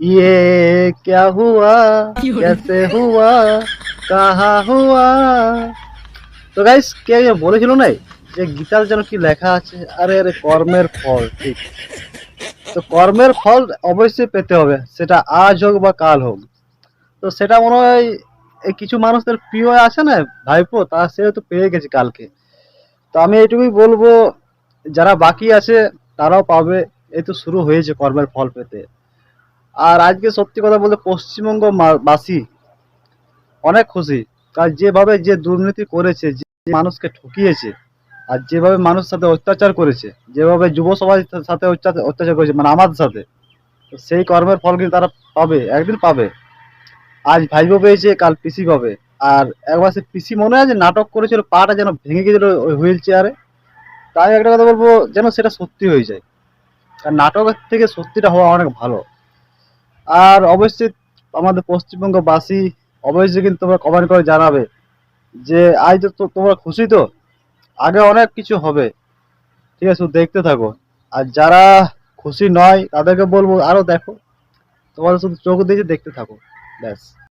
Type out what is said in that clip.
ये क्या हुआ, कैसे हुआ, কাহা হুয়া। তো গাইস, কে যে বলেছিল না যে গীতার যেন কি লেখা আছে, আরে আরে কর্মের ফল, ঠিক। তো কর্মের ফল অবশ্যই পেতে হবে, সেটা আজ হোক বা কাল হোক। তো সেটা মনে হয় এই কিছু মানুষদের প্রিয় আছে না ভাইপো, তা সে তো পেয়ে গেছে কালকে। তো আমি এইটুকুই বলবো, যারা বাকি আছে তারাও পাবে। এই তো শুরু হয়েছে কর্মের ফল পেতে। আর আজকে সত্যি কথা বলতে পশ্চিমবঙ্গ বাসী অনেক খুশি। কারণ যেভাবে যে দুর্নীতি করেছে, যে মানুষকে ঠকিয়েছে, আর যেভাবে মানুষের সাথে অত্যাচার করেছে, যেভাবে যুব সমাজের সাথে অত্যাচার করেছে, মানে আমাদের সাথে, তো সেই কর্মের ফল কিন্তু তারা পাবে, একদিন পাবে। আজ ভাইবো পেয়েছে, কাল পিসি পাবে। আর একবার সে পিসি মনে আছে নাটক করেছিল, পাটা যেন ভেঙে গেছিল ওই হুইল চেয়ারে। তাই একটা কথা বলবো, যেন সেটা সত্যি হয়ে যায়। আর নাটকের থেকে সত্যিটা হওয়া অনেক ভালো। আর অবশ্যই আমাদের পশ্চিমবঙ্গবাসী অবশ্যই কিন্তু তোমরা কমেন্ট করে জানাবে যে আজ তো তোমরা খুশি তো, আগে অনেক কিছু হবে। ঠিক আছে, শুধু দেখতে থাকো। আর যারা খুশি নয় তাদেরকে বলবো আরো দেখো, তোমাদের শুধু চোখ দিয়ে দেখতে থাকো, ব্যাস।